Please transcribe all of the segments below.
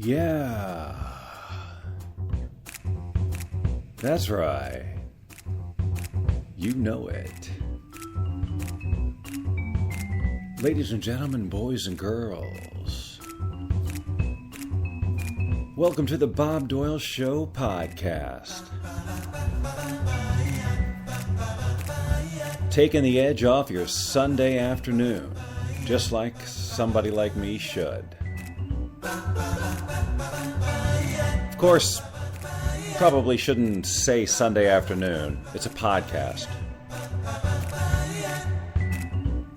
Yeah. That's right. You know it. Ladies and gentlemen, boys and girls, welcome to the Bob Doyle Show podcast. Taking the edge off your Sunday afternoon, just like somebody like me should. Of course, probably shouldn't say Sunday afternoon. It's a podcast.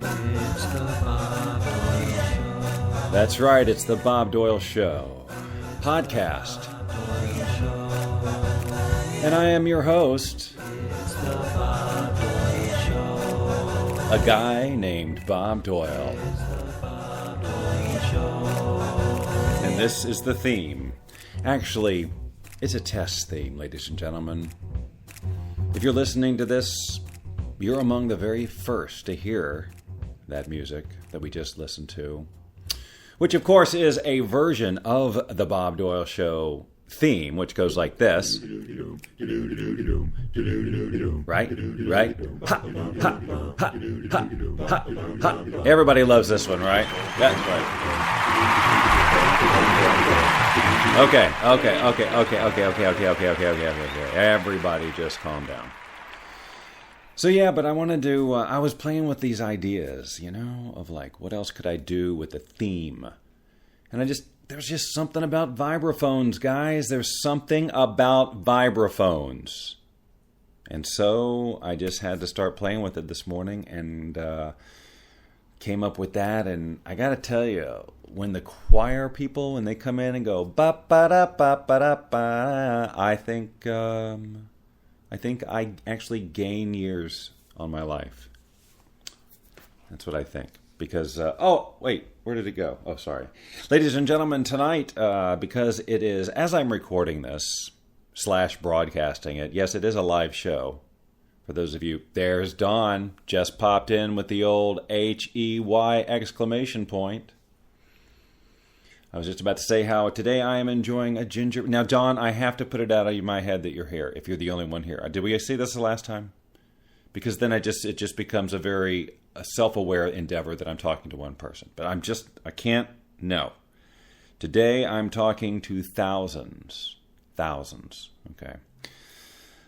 It's the Bob Doyle Show. That's right, it's the Bob Doyle Show podcast. And I am your host, It's the Bob Doyle Show. a guy named Bob Doyle. It's the Bob Doyle Show. And this is the theme. Actually, it's a test theme, ladies and gentlemen. If you're listening to this, you're among the very first to hear that music that we just listened to, which of course is a version of the Bob Doyle Show theme, which goes like this. Right? Ha, ha, ha, ha, ha, ha. Everybody loves this one, right? That's right. Okay. Everybody just calm down. So yeah, but I wanted to, I was playing with these ideas, of like, what else could I do with the theme? And there's just something about vibraphones, guys. There's something about vibraphones. And so I just had to start playing with it this morning and came up with that. And I got to tell you, when the choir people, when they come in and go, ba-ba-da-ba-ba-da-ba, I think I actually gain years on my life. That's what I think. Because, oh, wait, where did it go? Oh, sorry. Ladies and gentlemen, tonight, because it is, as I'm recording this, / broadcasting it, yes, it is a live show. For those of you, there's Dawn, just popped in with the old H-E-Y exclamation point. I was just about to say how today I am enjoying a ginger... Now, Dawn, I have to put it out of my head that you're here, if you're the only one here. Did we see this the last time? Because then it just becomes a very self-aware endeavor that I'm talking to one person. But I can't, no. Today I'm talking to thousands. Thousands, okay?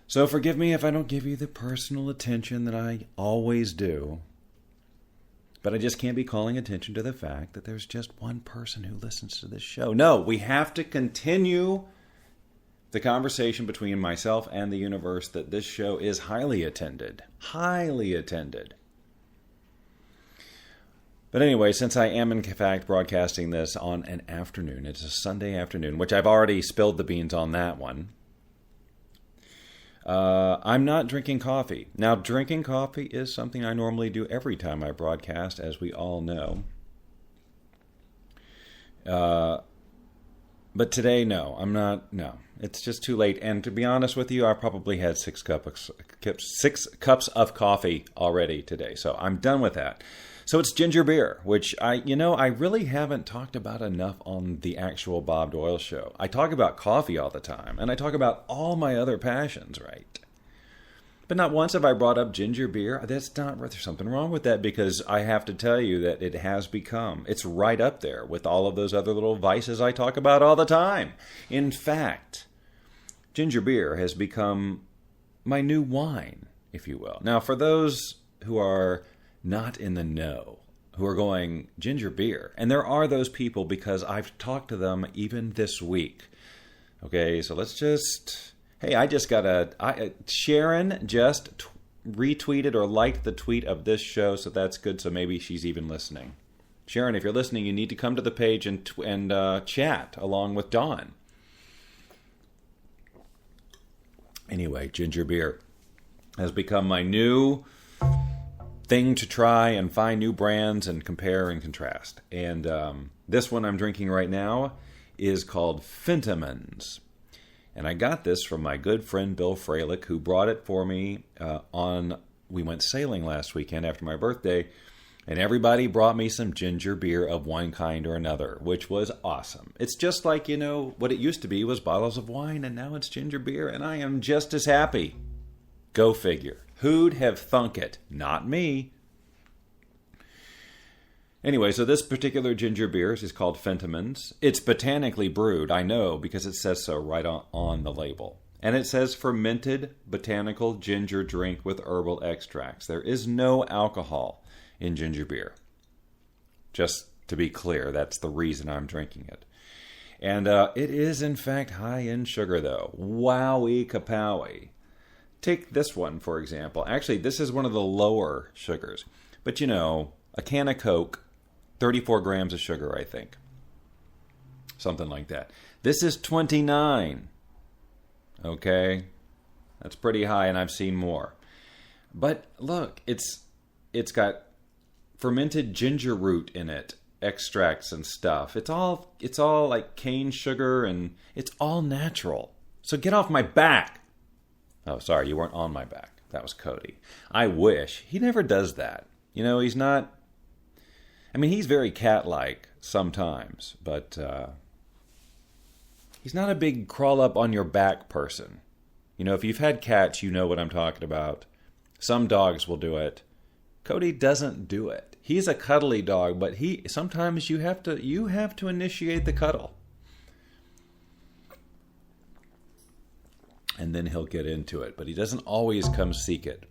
So forgive me if I don't give you the personal attention that I always do. But I just can't be calling attention to the fact that there's just one person who listens to this show. No, we have to continue the conversation between myself and the universe that this show is highly attended. Highly attended. But anyway, since I am in fact broadcasting this on an afternoon, it's a Sunday afternoon, which I've already spilled the beans on that one. I'm not drinking coffee. Now, drinking coffee is something I normally do every time I broadcast, as we all know. But today, no, I'm not. No, it's just too late. And to be honest with you, I probably had 6 cups of coffee already today. So I'm done with that. So it's ginger beer, which I really haven't talked about enough on the actual Bob Doyle Show. I talk about coffee all the time, and I talk about all my other passions, right? But not once have I brought up ginger beer. There's something wrong with that, because I have to tell you that it has become, it's right up there with all of those other little vices I talk about all the time. In fact, ginger beer has become my new wine, if you will. Now, for those who are not in the know, who are going, ginger beer. And there are those people, because I've talked to them even this week. Okay, so let's just... Hey, I just got Sharon just retweeted or liked the tweet of this show, so that's good. So maybe she's even listening. Sharon, if you're listening, you need to come to the page and chat along with Dawn. Anyway, ginger beer has become my new thing to try and find new brands and compare and contrast. And this one I'm drinking right now is called Fentimans. And I got this from my good friend Bill Freilich, who brought it for me we went sailing last weekend after my birthday And everybody brought me some ginger beer of one kind or another, which was awesome. It's just like, what it used to be was bottles of wine, and now it's ginger beer, and I am just as happy. Go figure. Who'd have thunk it? Not me. Anyway, so this particular ginger beer is called Fentimans. It's botanically brewed, I know, because it says so right on the label. And it says fermented botanical ginger drink with herbal extracts. There is no alcohol in ginger beer. Just to be clear, that's the reason I'm drinking it. And it is, in fact, high in sugar, though. Wowie kapowie. Take this one, for example. Actually, this is one of the lower sugars. But, a can of Coke, 34 grams of sugar, I think. Something like that. This is 29. Okay? That's pretty high, and I've seen more. But, look, it's got fermented ginger root in it, extracts and stuff. It's all like cane sugar, and it's all natural. So get off my back. Oh, sorry, you weren't on my back. That was Cody. I wish. He never does that. He's not... he's very cat-like sometimes, but he's not a big crawl-up-on-your-back person. If you've had cats, you know what I'm talking about. Some dogs will do it. Cody doesn't do it. He's a cuddly dog, but sometimes you have to initiate the cuddle. And then he'll get into it, but he doesn't always come seek it.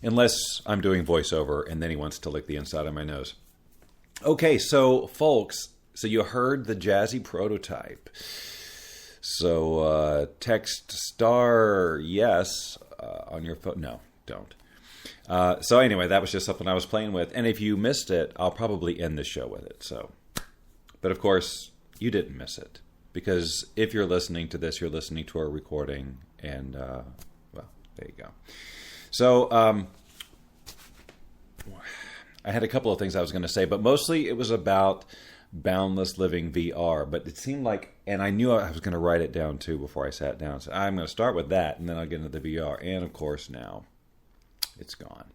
Unless I'm doing voiceover and then he wants to lick the inside of my nose. Okay, so folks, you heard the jazzy prototype. So text star yes on your phone. No, don't. So anyway, that was just something I was playing with. And if you missed it, I'll probably end the show with it. But of course, you didn't miss it. Because if you're listening to this, you're listening to our recording. And, there you go. So, I had a couple of things I was going to say. But mostly it was about Boundless Living VR. But it seemed like, and I knew I was going to write it down too before I sat down. So I'm going to start with that, and then I'll get into the VR. And of course now, it's gone.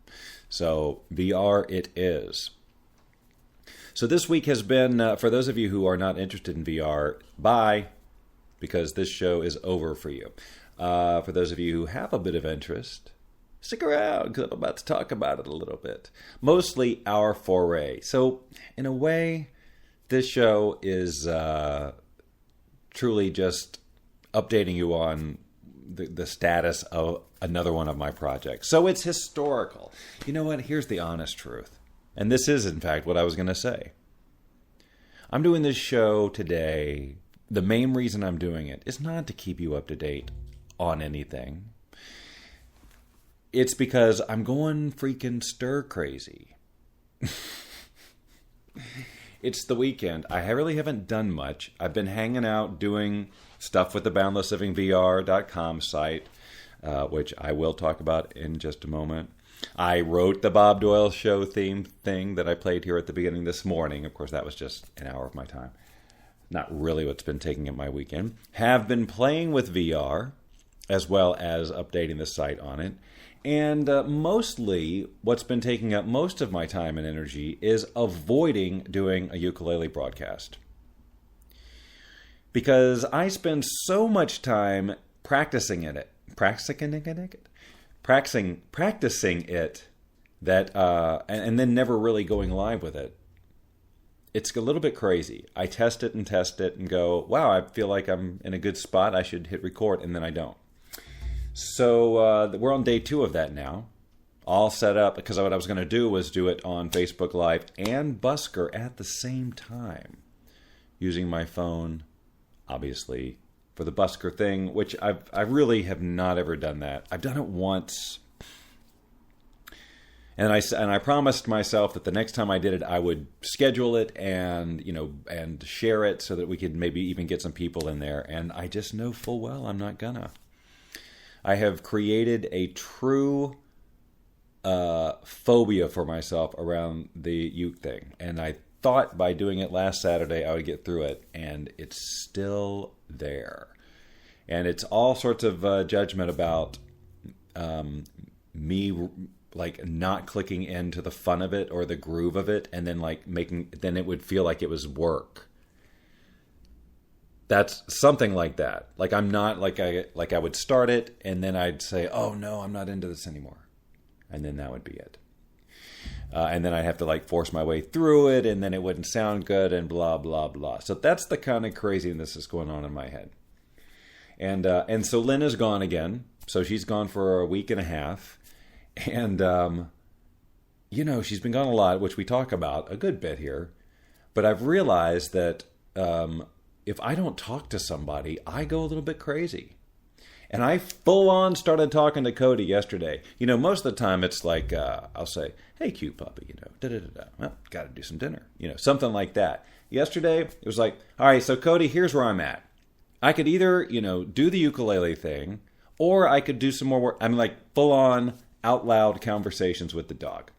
So VR it is. So this week has been, for those of you who are not interested in VR, bye, because this show is over for you. For those of you who have a bit of interest, stick around, because I'm about to talk about it a little bit. Mostly our foray. So in a way, this show is truly just updating you on the status of another one of my projects. So it's historical. You know what? Here's the honest truth. And this is, in fact, what I was going to say. I'm doing this show today. The main reason I'm doing it is not to keep you up to date on anything. It's because I'm going freaking stir crazy. It's the weekend. I really haven't done much. I've been hanging out doing stuff with the BoundlessLivingVR.com site, which I will talk about in just a moment. I wrote the Bob Doyle show theme thing that I played here at the beginning this morning. Of course, that was just an hour of my time. Not really what's been taking up my weekend. Have been playing with VR, as well as updating the site on it. And mostly, what's been taking up most of my time and energy is avoiding doing a ukulele broadcast. Because I spend so much time practicing it that and then never really going live with it. It's a little bit crazy. I test it and go, wow, I feel like I'm in a good spot. I should hit record, and then I don't. So we're on day 2 of that now. All set up, because what I was going to do was do it on Facebook Live and Busker at the same time, using my phone, obviously, for the Busker thing, which I really have not ever done that. I've done it once, and I promised myself that the next time I did it, I would schedule it and share it so that we could maybe even get some people in there. And I just know full well I'm not gonna. I have created a true phobia for myself around the uke thing, and I thought by doing it last Saturday I would get through it, and it's still there. And it's all sorts of judgment about me like not clicking into the fun of it or the groove of it, and then like then it would feel like it was work. That's something like that. Like I'm not like I would start it and then I'd say, oh no, I'm not into this anymore. And then that would be it. And then I'd have to like force my way through it, and then it wouldn't sound good, and blah, blah, blah. So that's the kind of craziness that's going on in my head. And so Lynn is gone again. So she's gone for a week and a half. And, she's been gone a lot, which we talk about a good bit here. But I've realized that if I don't talk to somebody, I go a little bit crazy. And I full on started talking to Cody yesterday. Most of the time it's like, I'll say, hey, cute puppy, da-da-da-da. Well, got to do some dinner, something like that. Yesterday, it was like, all right, so Cody, here's where I'm at. I could either, do the ukulele thing, or I could do some more work. I'm like full on out loud conversations with the dog.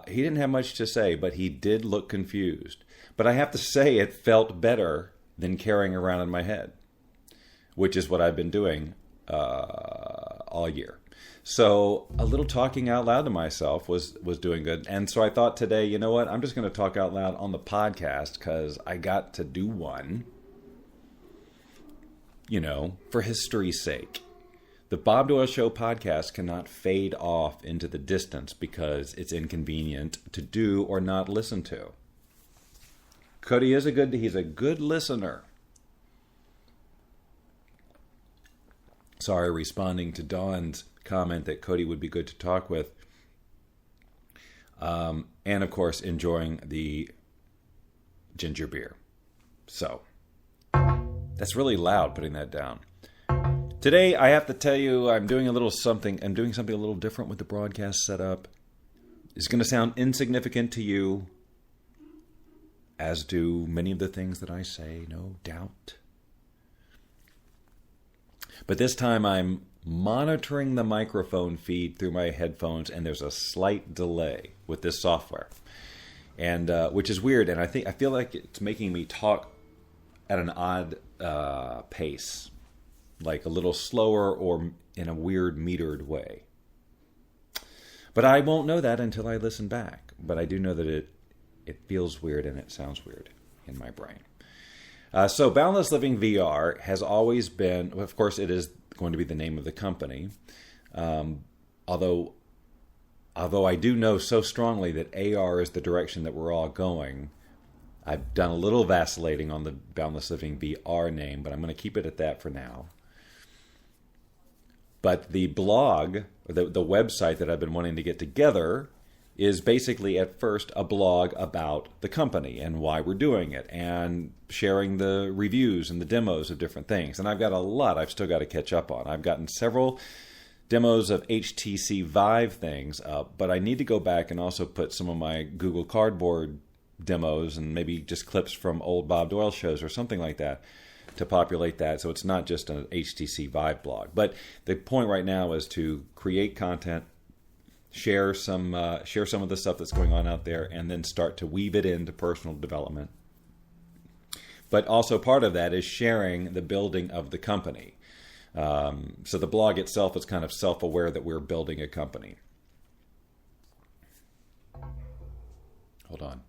He didn't have much to say, but he did look confused. But I have to say it felt better than carrying around in my head, which is what I've been doing all year. So a little talking out loud to myself was doing good. And so I thought today, you know what? I'm just going to talk out loud on the podcast because I got to do one, for history's sake. The Bob Doyle Show podcast cannot fade off into the distance because it's inconvenient to do or not listen to. Cody is he's a good listener. Sorry, responding to Dawn's comment that Cody would be good to talk with. And of course, enjoying the ginger beer. So, that's really loud putting that down. Today, I have to tell you, I'm doing something a little different with the broadcast setup. It's going to sound insignificant to you, as do many of the things that I say, no doubt. But this time I'm monitoring the microphone feed through my headphones, and there's a slight delay with this software, and which is weird. And I feel like it's making me talk at an odd pace, like a little slower or in a weird metered way. But I won't know that until I listen back. But I do know that it feels weird and it sounds weird in my brain. So Boundless Living VR has always been, of course, it is going to be the name of the company. Although I do know so strongly that AR is the direction that we're all going, I've done a little vacillating on the Boundless Living VR name, but I'm going to keep it at that for now. But the blog, the website that I've been wanting to get together, is basically at first a blog about the company and why we're doing it and sharing the reviews and the demos of different things. And I've got a lot I've still got to catch up on. I've gotten several demos of HTC Vive things up, but I need to go back and also put some of my Google Cardboard demos and maybe just clips from old Bob Doyle shows or something like that to populate that, so it's not just an HTC Vive blog. But the point right now is to create content, share some of the stuff that's going on out there, and then start to weave it into personal development. But also part of that is sharing the building of the company. So the blog itself is kind of self-aware that we're building a company. Hold on.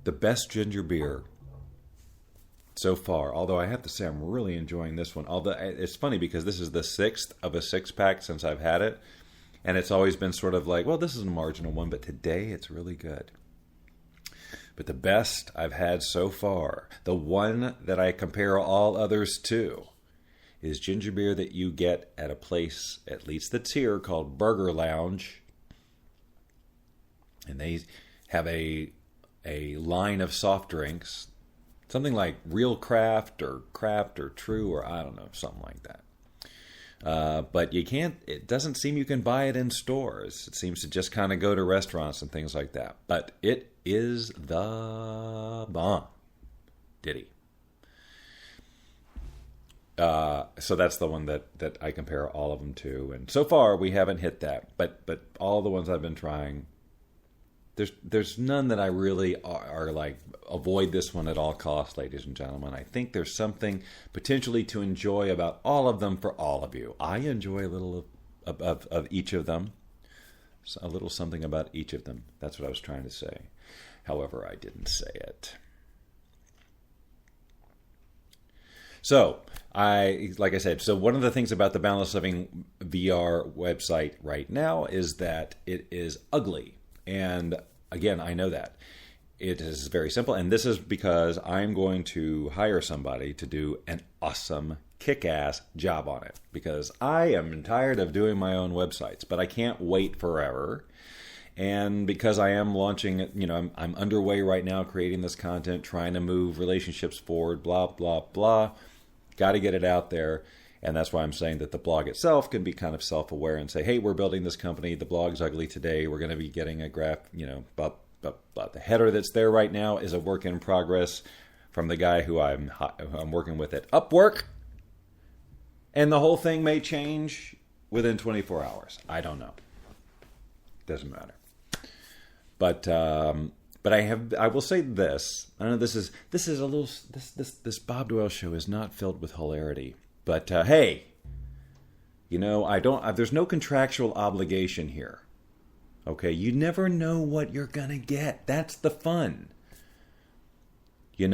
The best ginger beer so far, although I have to say I'm really enjoying this one. Although it's funny because this is the 6th of a 6-pack since I've had it, and it's always been sort of like, well, this is a marginal one, but today it's really good. But the best I've had so far, the one that I compare all others to, is ginger beer that you get at a place, at least that's here, called Burger Lounge. And they have a line of soft drinks, something like Real Craft or True, or I don't know, something like that. But you can't, it doesn't seem you can buy it in stores. It seems to just kind of go to restaurants and things like that. But it is the bomb. Diddy. So that's the one that I compare all of them to. And so far we haven't hit that. But all the ones I've been trying, there's none that I really are like avoid this one at all costs, ladies and gentlemen. I think there's something potentially to enjoy about all of them for all of you. I enjoy a little of each of them, a little something about each of them. That's what I was trying to say. However, I didn't say it. So, like I said, so one of the things about the Boundless Living VR website right now is that it is ugly. And again, I know that. It is very simple. And this is because I'm going to hire somebody to do an awesome, kick-ass job on it. Because I am tired of doing my own websites, but I can't wait forever. And because I am launching, I'm underway right now creating this content, trying to move relationships forward, blah, blah, blah. Got to get it out there. And that's why I'm saying that the blog itself can be kind of self-aware and say, hey, we're building this company. The blog's ugly today. We're going to be getting a graph, but the header that's there right now is a work in progress from the guy who I'm working with at Upwork. And the whole thing may change within 24 hours. I don't know. Doesn't matter. But I will say this. I know this is a little this Bob Doyle show is not filled with hilarity. But hey, there's no contractual obligation here. Okay, you never know what you're gonna get. That's the fun. I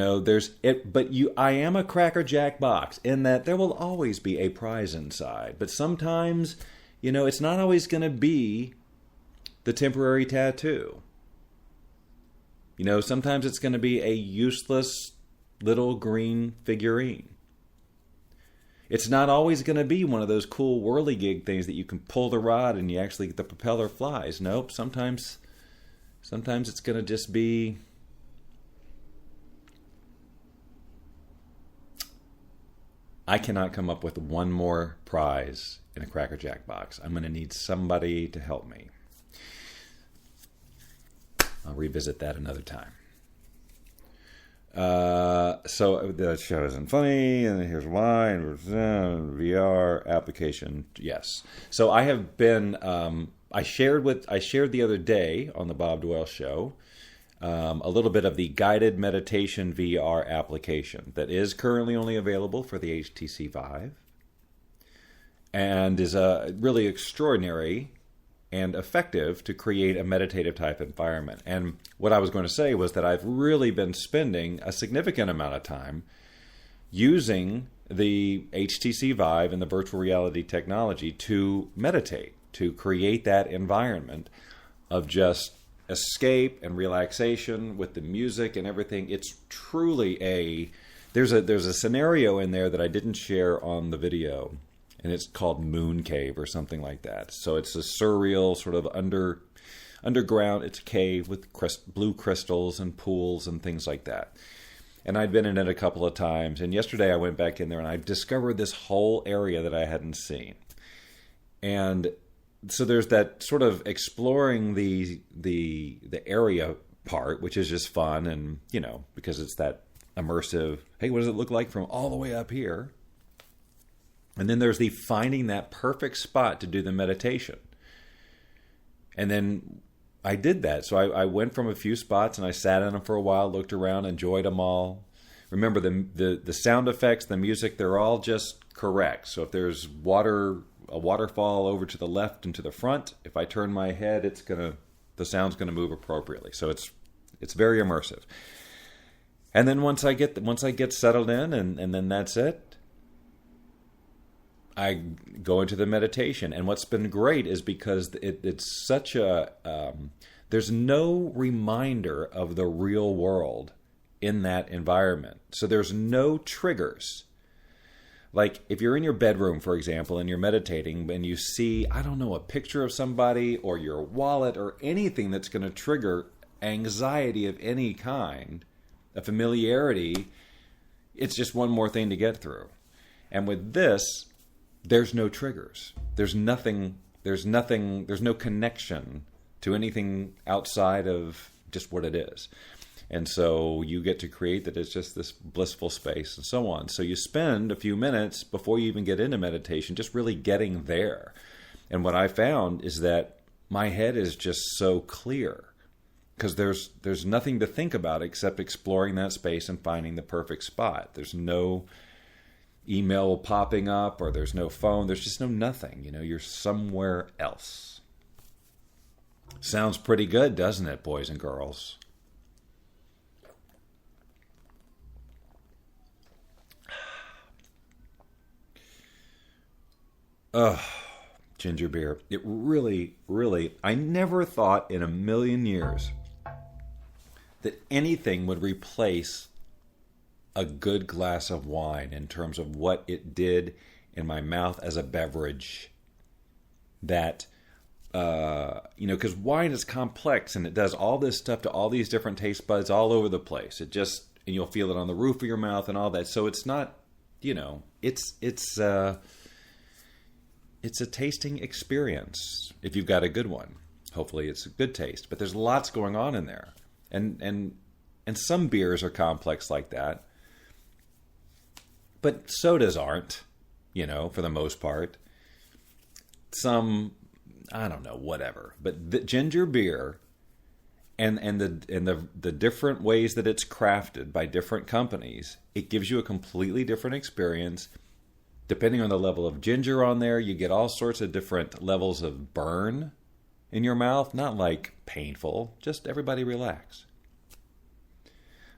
am a Cracker Jack box in that there will always be a prize inside. But sometimes, it's not always gonna be the temporary tattoo. Sometimes it's gonna be a useless little green figurine. It's not always going to be one of those cool whirligig things that you can pull the rod and the propeller flies. Nope. Sometimes it's going to just be I cannot come up with one more prize in a Cracker Jack box. I'm going to need somebody to help me. I'll revisit that another time. So the show isn't funny, and here's why. VR application, yes. So I have been. I shared the other day on the Bob Doyle show a little bit of the guided meditation VR application that is currently only available for the HTC Vive, and is really extraordinary and effective to create a meditative type environment. And what I was going to say was that I've really been spending a significant amount of time using the HTC Vive and the virtual reality technology to meditate, to create that environment of just escape and relaxation with the music and everything. It's truly there's a scenario in there that I didn't share on the video, and it's called Moon Cave or something like that. So it's a surreal sort of underground. It's a cave with blue crystals and pools and things like that. And I'd been in it a couple of times. And yesterday I went back in there and I discovered this whole area that I hadn't seen. And so there's that sort of exploring the area part, which is just fun, and because it's that immersive. Hey, what does it look like from all the way up here? And then there's the finding that perfect spot to do the meditation. And then I did that. So I went from a few spots and I sat in them for a while, looked around, enjoyed them all. Remember, the sound effects, the music, they're all just correct. So if there's a waterfall over to the left and to the front, if I turn my head, the sound's going to move appropriately. So it's very immersive. And then once I get settled in, and then that's it, I go into the meditation. And what's been great is because it's such there's no reminder of the real world in that environment. So there's no triggers. Like if you're in your bedroom, for example, and you're meditating and you see, a picture of somebody or your wallet or anything that's going to trigger anxiety of any kind, a familiarity, it's just one more thing to get through. And with this, there's no triggers. There's no connection to anything outside of just what it is. And so you get to create that it's just this blissful space and so on. So you spend a few minutes before you even get into meditation just really getting there. And what I found is that my head is just so clear. because there's nothing to think about except exploring that space and finding the perfect spot. There's no email popping up, or there's no phone. There's just no nothing. You're somewhere else. Sounds pretty good, doesn't it, boys and girls? Ugh. Ginger beer. It really, really, I never thought in a million years that anything would replace a good glass of wine in terms of what it did in my mouth as a beverage. That, because wine is complex and it does all this stuff to all these different taste buds all over the place. And you'll feel it on the roof of your mouth and all that. So it's not, it's a tasting experience if you've got a good one. Hopefully it's a good taste. But there's lots going on in there. And some beers are complex like that. But sodas aren't, for the most part. Some, I don't know, whatever. But the ginger beer and the different ways that it's crafted by different companies, it gives you a completely different experience. Depending on the level of ginger on there, you get all sorts of different levels of burn in your mouth. Not like painful, just everybody relax.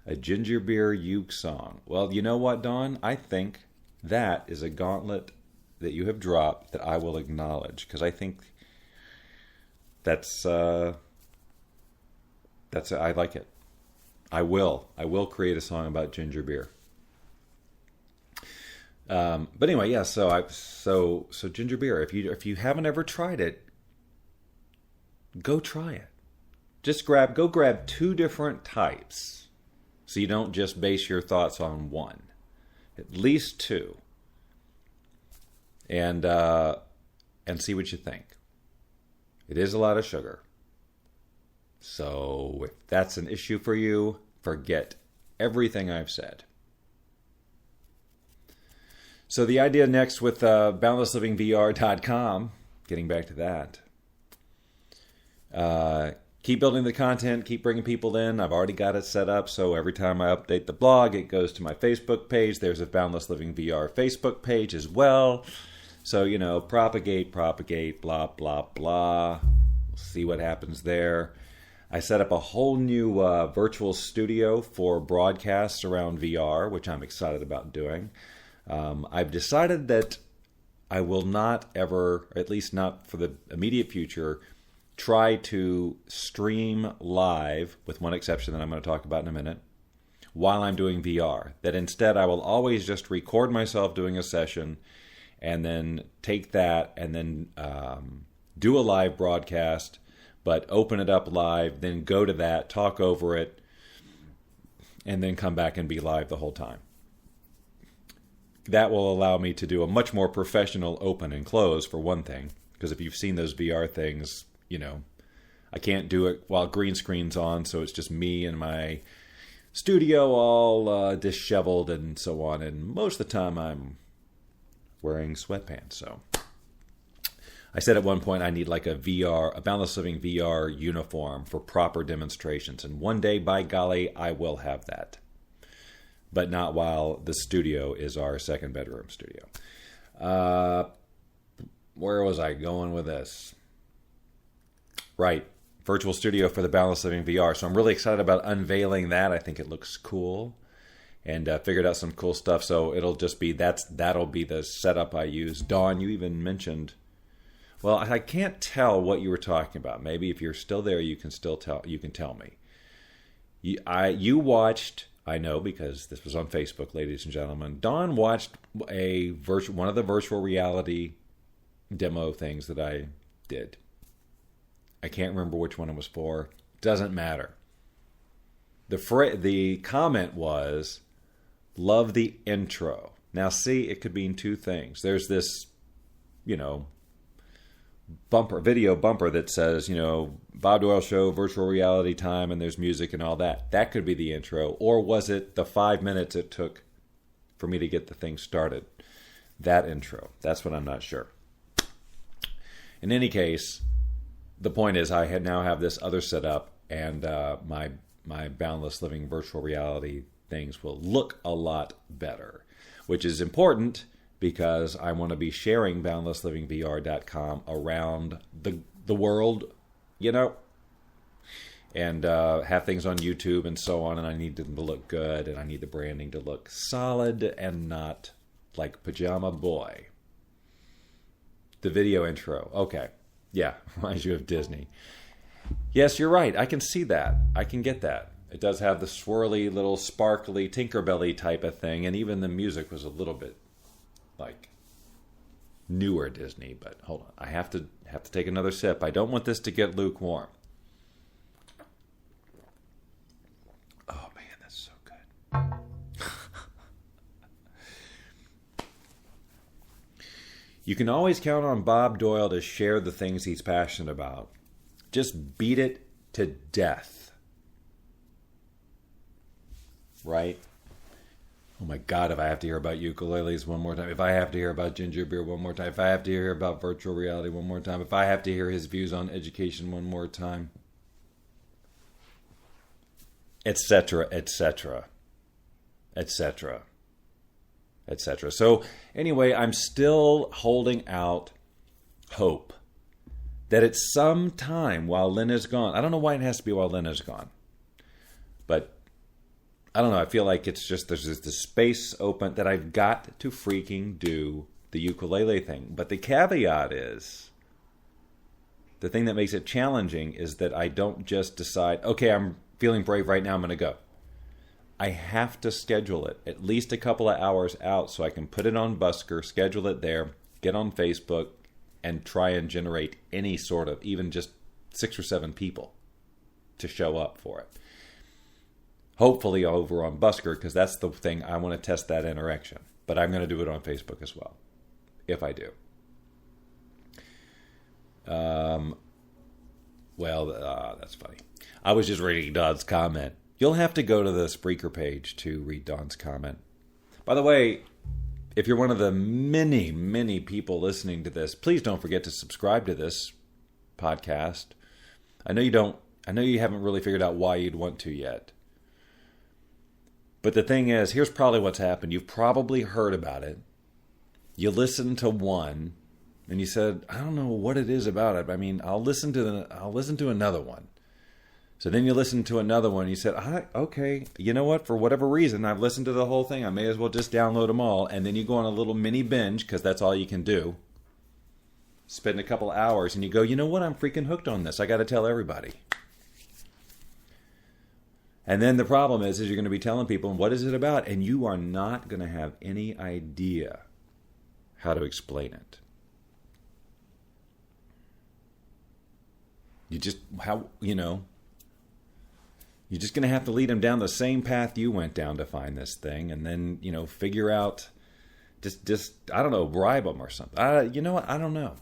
A ginger beer uke song. Well, you know what, Dawn? I think that is a gauntlet that you have dropped that I will acknowledge, because I think I like it. I will create a song about ginger beer. But anyway, yeah. So ginger beer. If you haven't ever tried it, go try it. Just go grab 2 different types, so you don't just base your thoughts on one. At least 2, and see what you think. It is a lot of sugar, so if that's an issue for you, forget everything I've said. So the idea next with BoundlessLivingVR.com, getting back to that, keep building the content, keep bringing people in. I've already got it set up, so every time I update the blog, it goes to my Facebook page. There's a Boundless Living VR Facebook page as well. So, propagate, blah, blah, blah. We'll see what happens there. I set up a whole new virtual studio for broadcasts around VR, which I'm excited about doing. I've decided that I will not ever, or at least not for the immediate future, try to stream live, with one exception that I'm going to talk about in a minute, while I'm doing VR. That instead I will always just record myself doing a session and then take that and then do a live broadcast, but open it up live, then go to that, talk over it, and then come back and be live the whole time. That will allow me to do a much more professional open and close, for one thing, because if you've seen those VR things, I can't do it while green screen's on, so it's just me and my studio all disheveled and so on, and most of the time I'm wearing sweatpants. So I said at one point I need like a Boundless Living VR uniform for proper demonstrations, and one day, by golly, I will have that. But not while the studio is our second bedroom studio. Where was I going with this? Right. Virtual studio for the Boundless Living VR. So I'm really excited about unveiling that. I think it looks cool. And figured out some cool stuff. So it'll just be, that'll be the setup I use. Dawn, you even mentioned, well, I can't tell what you were talking about. Maybe if you're still there, you can tell me. You watched, I know because this was on Facebook, ladies and gentlemen. Dawn watched one of the virtual reality demo things that I did. I can't remember which one it was for. Doesn't matter. The comment was, love the intro. Now see, it could mean 2 things. There's this, video bumper that says, Bob Doyle Show, virtual reality time, and there's music and all that. That could be the intro. Or was it the 5 minutes it took for me to get the thing started? That intro. That's what I'm not sure. In any case, the point is I now have this other setup and my Boundless Living virtual reality things will look a lot better, which is important because I want to be sharing boundlesslivingvr.com around the world, and have things on YouTube and so on, and I need them to look good, and I need the branding to look solid and not like Pajama Boy. The video intro. Okay. Yeah, reminds you of Disney. Yes, you're right. I can see that. I can get that. It does have the swirly, little sparkly Tinkerbelly type of thing, and even the music was a little bit like newer Disney. But hold on, I have to take another sip. I don't want this to get lukewarm. Oh man, that's so good. You can always count on Bob Doyle to share the things he's passionate about. Just beat it to death. Right? Oh my God, if I have to hear about ukuleles one more time, if I have to hear about ginger beer one more time, if I have to hear about virtual reality one more time, if I have to hear his views on education one more time, etc., etc., etc., etc. So anyway, I'm still holding out hope that at some time while Lynn is gone, I don't know why it has to be while Lynn is gone, but I don't know, I feel like it's just there's this space open that I've got to freaking do the ukulele thing. But the caveat is, the thing that makes it challenging is that I don't just decide, okay, I'm feeling brave right now, I'm going to go. I have to schedule it at least a couple of hours out so I can put it on Busker, schedule it there, get on Facebook, and try and generate any sort of, even just 6 or 7 people to show up for it. Hopefully over on Busker, because that's the thing, I want to test that interaction. But I'm going to do it on Facebook as well, if I do. That's funny. I was just reading Don's comment. You'll have to go to the Spreaker page to read Don's comment. By the way, if you're one of the many, many people listening to this, please don't forget to subscribe to this podcast. I know you haven't really figured out why you'd want to yet. But the thing is, here's probably what's happened. You've probably heard about it. You listened to one, and you said, I don't know what it is about it. I mean, I'll listen to another one. So then you listen to another one, and you said, okay, you know what? For whatever reason, I've listened to the whole thing. I may as well just download them all. And then you go on a little mini binge, because that's all you can do. Spend a couple hours, and you go, you know what? I'm freaking hooked on this. I got to tell everybody. And then the problem is you're going to be telling people, what is it about? And you are not going to have any idea how to explain it. You're just going to have to lead them down the same path you went down to find this thing, and then, figure out, just I don't know, bribe them or something. You know what? I don't know.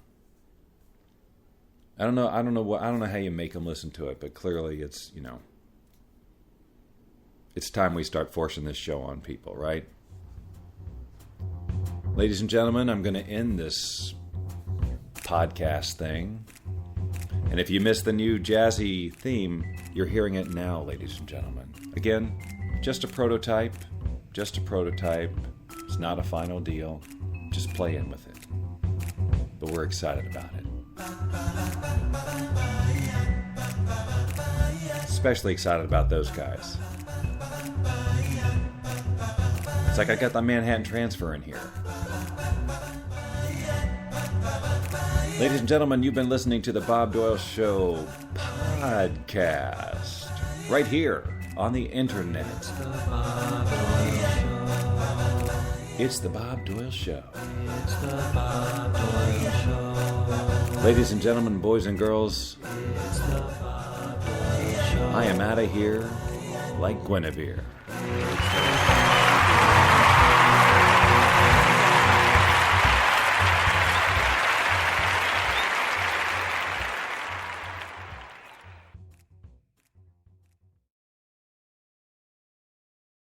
I don't know how you make them listen to it, but clearly it's, it's time we start forcing this show on people, right? Ladies and gentlemen, I'm going to end this podcast thing. And if you missed the new jazzy theme, you're hearing it now, ladies and gentlemen. Again, just a prototype. It's not a final deal. Just play in with it. But we're excited about it. Especially excited about those guys. It's like I got the Manhattan Transfer in here. Ladies and gentlemen, you've been listening to the Bob Doyle Show podcast right here on the internet. It's the Bob Doyle Show. It's the Bob Doyle Show. Ladies and gentlemen, boys and girls, It's the Bob Doyle Show. I am out of here like Guinevere. It's the